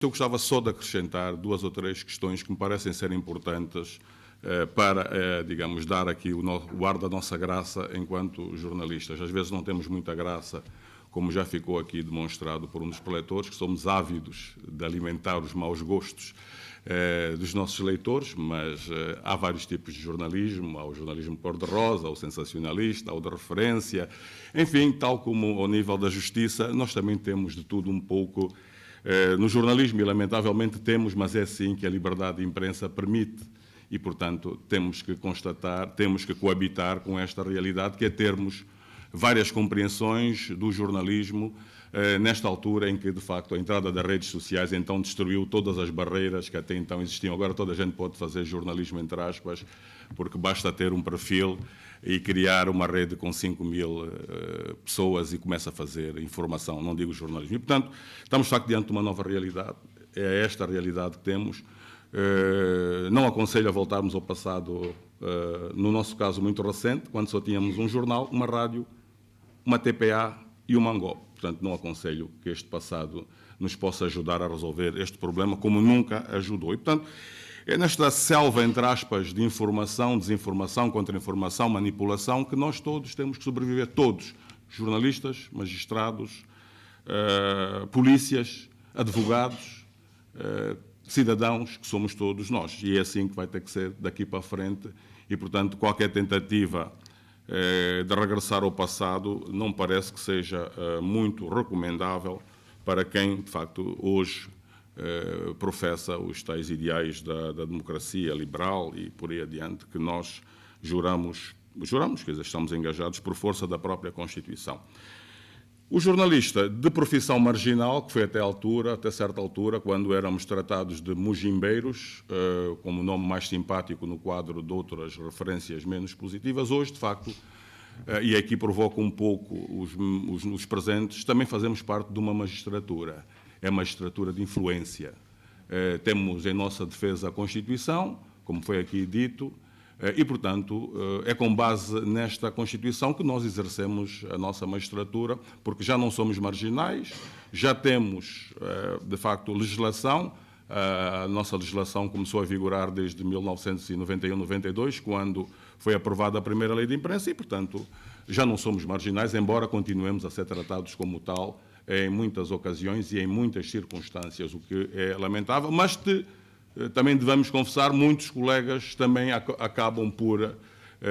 Eu gostava só de acrescentar duas ou três questões que me parecem ser importantes para, digamos, dar aqui o ar da nossa graça enquanto jornalistas. Às vezes não temos muita graça, como já ficou aqui demonstrado por um dos preletores, que somos ávidos de alimentar os maus gostos dos nossos leitores, mas há vários tipos de jornalismo. Há o jornalismo cor-de-rosa, o sensacionalista, há o de referência. Enfim, tal como ao nível da justiça, nós também temos de tudo um pouco. No jornalismo, e lamentavelmente temos, mas é assim que a liberdade de imprensa permite. E, portanto, temos que constatar, temos que coabitar com esta realidade, que é termos várias compreensões do jornalismo nesta altura em que, de facto, a entrada das redes sociais então destruiu todas as barreiras que até então existiam. Agora toda a gente pode fazer jornalismo, entre aspas, porque basta ter um perfil e criar uma rede com 5.000 pessoas e começa a fazer informação, não digo jornalismo. E, portanto, estamos, de facto, diante de uma nova realidade. É esta a realidade que temos. Não aconselho a voltarmos ao passado, no nosso caso muito recente, quando só tínhamos um jornal, uma rádio, uma TPA e uma Angop. Portanto, não aconselho que este passado nos possa ajudar a resolver este problema, como nunca ajudou. E, portanto, é nesta selva, entre aspas, de informação, desinformação, contra-informação, manipulação, que nós todos temos que sobreviver, todos, jornalistas, magistrados, polícias, advogados, cidadãos, que somos todos nós. E é assim que vai ter que ser daqui para a frente. E, portanto, qualquer tentativa de regressar ao passado não parece que seja muito recomendável para quem, de facto, hoje professa os tais ideais da democracia liberal e por aí adiante, que nós juramos, quer dizer, estamos engajados por força da própria Constituição. O jornalista de profissão marginal, que foi até certa altura, quando éramos tratados de mugimbeiros, como nome mais simpático no quadro de outras referências menos positivas, hoje, de facto, e aqui provoca um pouco os presentes, também fazemos parte de uma magistratura. É a magistratura de influência. Temos em nossa defesa a Constituição, como foi aqui dito, e, portanto, é com base nesta Constituição que nós exercemos a nossa magistratura, porque já não somos marginais, já temos, de facto, legislação. A nossa legislação começou a vigorar desde 1991-92, quando foi aprovada a primeira lei de imprensa, e, portanto, já não somos marginais, embora continuemos a ser tratados como tal em muitas ocasiões e em muitas circunstâncias, o que é lamentável, mas também devemos confessar, muitos colegas também acabam por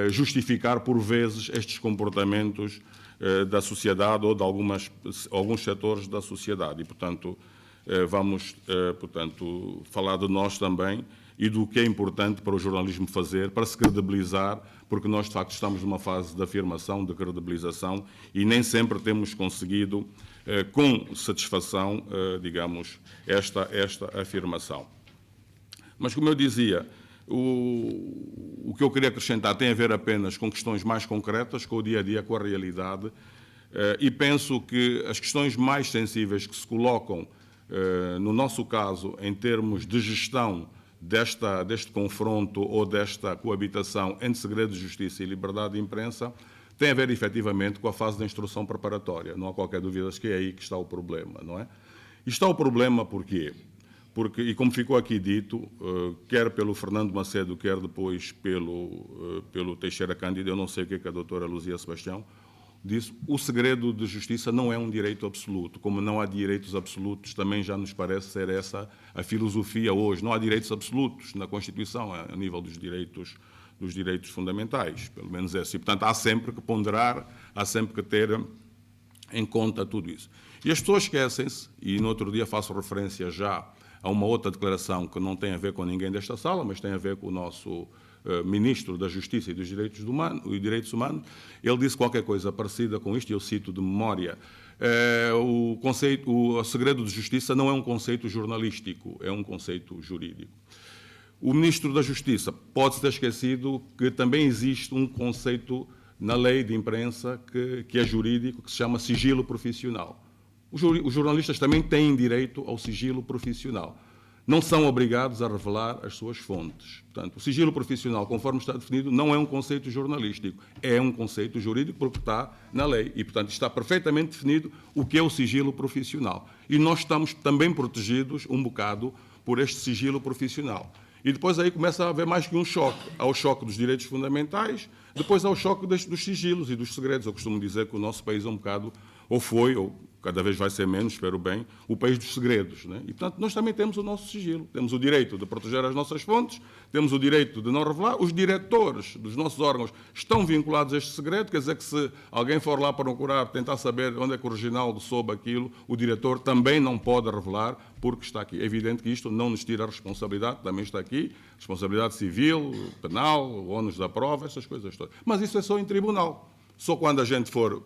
justificar, por vezes, estes comportamentos da sociedade ou de alguns setores da sociedade. E, portanto, vamos, falar de nós também e do que é importante para o jornalismo fazer, para se credibilizar, porque nós, de facto, estamos numa fase de afirmação, de credibilização, e nem sempre temos conseguido, com satisfação, digamos, esta afirmação. Mas, como eu dizia, o que eu queria acrescentar tem a ver apenas com questões mais concretas, com o dia-a-dia, com a realidade, e penso que as questões mais sensíveis que se colocam, no nosso caso, em termos de gestão deste confronto ou desta coabitação entre segredo de justiça e liberdade de imprensa, tem a ver, efetivamente, com a fase da instrução preparatória. Não há qualquer dúvida que é aí que está o problema, não é? E está o problema porquê? Porque, e como ficou aqui dito, quer pelo Fernando Macedo, quer depois pelo Teixeira Cândido, eu não sei o que é que a doutora Luzia Sebastião disse, o segredo de justiça não é um direito absoluto. Como não há direitos absolutos, também já nos parece ser essa a filosofia hoje. Não há direitos absolutos na Constituição, a nível dos direitos fundamentais, pelo menos é assim. Portanto, há sempre que ponderar, há sempre que ter em conta tudo isso. E as pessoas esquecem-se, e no outro dia faço referência já a uma outra declaração que não tem a ver com ninguém desta sala, mas tem a ver com o nosso Ministro da Justiça e dos Direitos Humanos. Ele disse qualquer coisa parecida com isto, e eu cito de memória. O segredo de justiça não é um conceito jornalístico, é um conceito jurídico. O Ministro da Justiça pode-se ter esquecido que também existe um conceito na lei de imprensa que é jurídico, que se chama sigilo profissional. Os jornalistas também têm direito ao sigilo profissional. não são obrigados a revelar as suas fontes. Portanto, o sigilo profissional, conforme está definido, não é um conceito jornalístico, é um conceito jurídico porque está na lei. E, portanto, está perfeitamente definido o que é o sigilo profissional. E nós estamos também protegidos um bocado por este sigilo profissional. E depois aí começa a haver mais que um choque. Há o choque dos direitos fundamentais, depois há o choque dos sigilos e dos segredos. Eu costumo dizer que o nosso país é um bocado, ou foi, ou cada vez vai ser menos, espero bem, o país dos segredos. Né? E, portanto, nós também temos o nosso sigilo. Temos o direito de proteger as nossas fontes, temos o direito de não revelar. Os diretores dos nossos órgãos estão vinculados a este segredo, quer dizer que se alguém for lá procurar, tentar saber onde é que o Reginaldo soube aquilo, o diretor também não pode revelar, porque está aqui. É evidente que isto não nos tira a responsabilidade, também está aqui, responsabilidade civil, penal, o ônus da prova, essas coisas todas. Mas isso é só em tribunal. Só quando a gente for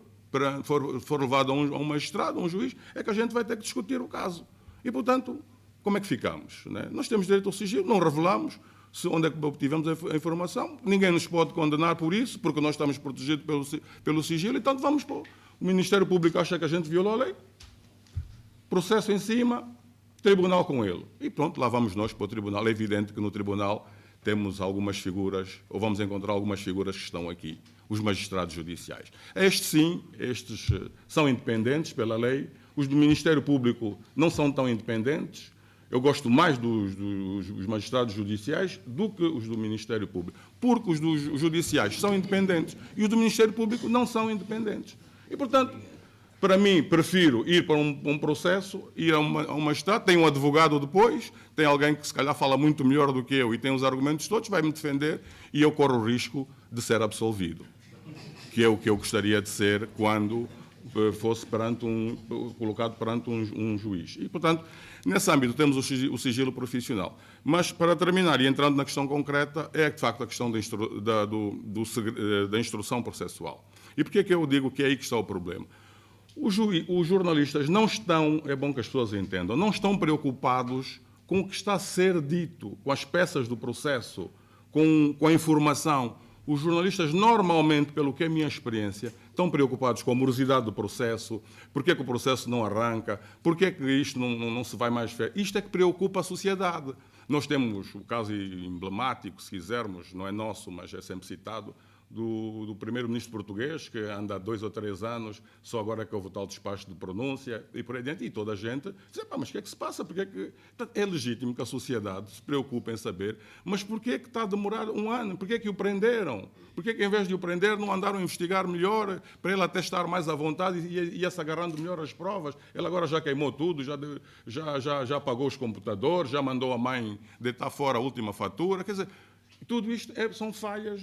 levado a um magistrado, a um juiz, é que a gente vai ter que discutir o caso. E, portanto, como é que ficamos? Né? Nós temos direito ao sigilo, não revelamos onde é que obtivemos a informação, ninguém nos pode condenar por isso, porque nós estamos protegidos pelo sigilo, então vamos para o Ministério Público acha que a gente violou a lei, processo em cima, tribunal com ele. E pronto, lá vamos nós para o tribunal. É evidente que no tribunal temos algumas figuras, ou vamos encontrar algumas figuras que estão aqui, os magistrados judiciais. Estes sim, estes são independentes pela lei, os do Ministério Público não são tão independentes, eu gosto mais dos magistrados judiciais do que os do Ministério Público, porque os dos judiciais são independentes e os do Ministério Público não são independentes. E, portanto, para mim, prefiro ir para um processo, ir a um magistrado, tem um advogado depois, tem alguém que se calhar fala muito melhor do que eu e tem os argumentos todos, vai-me defender e eu corro o risco de ser absolvido, que é o que eu gostaria de ser quando fosse colocado perante um juiz. E, portanto, nesse âmbito temos o sigilo profissional. Mas, para terminar, e entrando na questão concreta, é, de facto, a questão da instrução processual. E porquê é que eu digo que é aí que está o problema? Os jornalistas não estão, é bom que as pessoas entendam, não estão preocupados com o que está a ser dito, com as peças do processo, com a informação. Os jornalistas, normalmente, pelo que é a minha experiência, estão preocupados com a morosidade do processo, porque é que o processo não arranca, porque é que isto não se vai mais... Isto é que preocupa a sociedade. Nós temos o caso emblemático, se quisermos, não é nosso, mas é sempre citado, do primeiro-ministro português, que anda há 2 ou 3 anos, só agora é que houve o tal despacho de pronúncia, e por aí dentro, e toda a gente diz, mas o que é que se passa? Porque é que... É legítimo que a sociedade se preocupe em saber, mas porquê é que está a demorar 1 ano? Porquê é que o prenderam? Porquê é que, em vez de o prender, não andaram a investigar melhor, para ele até estar mais à vontade e ia-se agarrando melhor as provas? Ele agora já queimou tudo, já apagou os computadores, já mandou a mãe deitar fora a última fatura, quer dizer... Tudo isto são falhas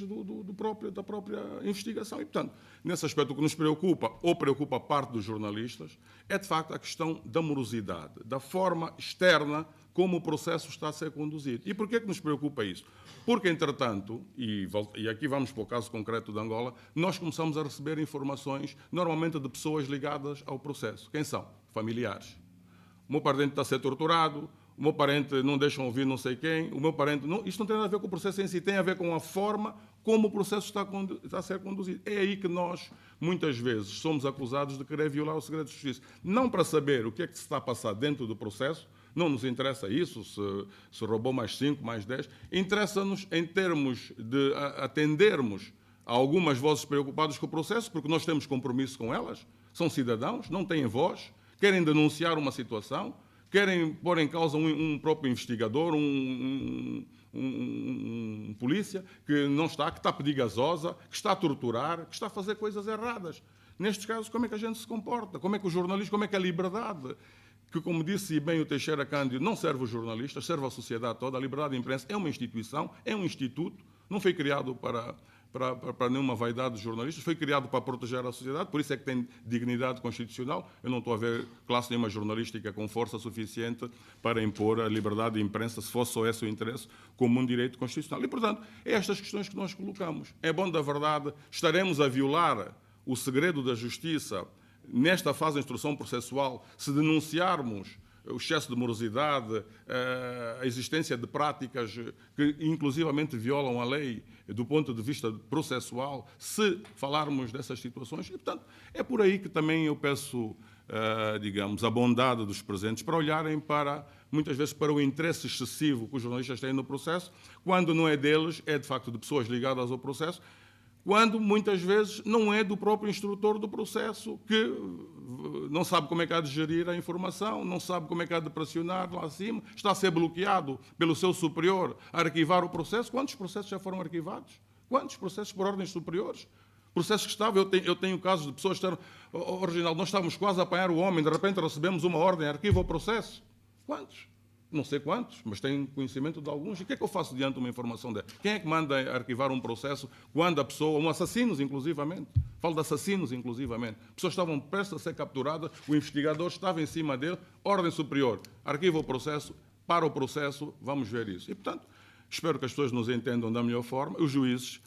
da própria investigação. E, portanto, nesse aspecto, o que nos preocupa, ou preocupa a parte dos jornalistas, é, de facto, a questão da morosidade, da forma externa como o processo está a ser conduzido. E porquê é que nos preocupa isso? Porque, entretanto, e aqui vamos para o caso concreto de Angola, nós começamos a receber informações, normalmente de pessoas ligadas ao processo. Quem são? Familiares. O meu parente está a ser torturado, o meu parente não deixa ouvir não sei quem, o meu parente... Não, isto não tem nada a ver com o processo em si, tem a ver com a forma como o processo está a ser conduzido. É aí que nós, muitas vezes, somos acusados de querer violar o segredo de justiça. Não para saber o que é que se está a passar dentro do processo, não nos interessa isso, se roubou mais 5, mais 10, interessa-nos em termos de atendermos a algumas vozes preocupadas com o processo, porque nós temos compromisso com elas, são cidadãos, não têm voz, querem denunciar uma situação, querem pôr em causa um próprio investigador, um polícia que não está, que está a pedir gasosa, que está a torturar, que está a fazer coisas erradas. Nestes casos, como é que a gente se comporta? Como é que o jornalismo, como é que a liberdade, que, como disse bem o Teixeira Cândido, não serve os jornalistas, serve a sociedade toda. A liberdade de imprensa é uma instituição, é um instituto, não foi criado para nenhuma vaidade dos jornalistas, foi criado para proteger a sociedade, por isso é que tem dignidade constitucional. Eu não estou a ver classe nenhuma jornalística com força suficiente para impor a liberdade de imprensa, se fosse só esse o interesse, como um direito constitucional. E, portanto, é estas questões que nós colocamos. É bom da verdade, estaremos a violar o segredo da justiça nesta fase de instrução processual se denunciarmos o excesso de morosidade, a existência de práticas que inclusivamente violam a lei do ponto de vista processual, se falarmos dessas situações. E, portanto, é por aí que também eu peço digamos, a bondade dos presentes para olharem para, muitas vezes, para o interesse excessivo que os jornalistas têm no processo, quando não é deles, é de facto de pessoas ligadas ao processo, quando muitas vezes não é do próprio instrutor do processo, que não sabe como é que há de gerir a informação, não sabe como é que há de pressionar lá acima, está a ser bloqueado pelo seu superior a arquivar o processo. Quantos processos já foram arquivados? Quantos processos por ordens superiores? Processos que estavam, eu tenho casos de pessoas que estão, original, nós estávamos quase a apanhar o homem, de repente recebemos uma ordem, arquiva o processo. Quantos? Não sei quantos, mas tenho conhecimento de alguns. E o que é que eu faço diante de uma informação dessa? Quem é que manda arquivar um processo quando a pessoa, assassinos inclusivamente, falo de assassinos inclusivamente, pessoas estavam prestes a ser capturadas, o investigador estava em cima dele, ordem superior, arquiva o processo, para o processo, vamos ver isso. E, portanto, espero que as pessoas nos entendam da melhor forma, os juízes,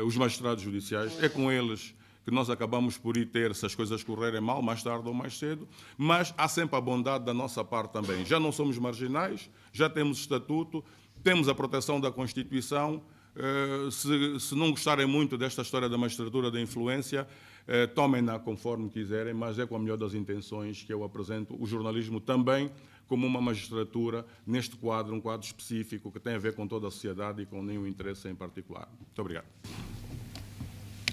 os magistrados judiciais, é com eles que nós acabamos por ir ter, se as coisas correrem mal, mais tarde ou mais cedo, mas há sempre a bondade da nossa parte também. Já não somos marginais, já temos estatuto, temos a proteção da Constituição. Se não gostarem muito desta história da magistratura da influência, tomem-na conforme quiserem, mas é com a melhor das intenções que eu apresento o jornalismo também como uma magistratura neste quadro, um quadro específico que tem a ver com toda a sociedade e com nenhum interesse em particular. Muito obrigado.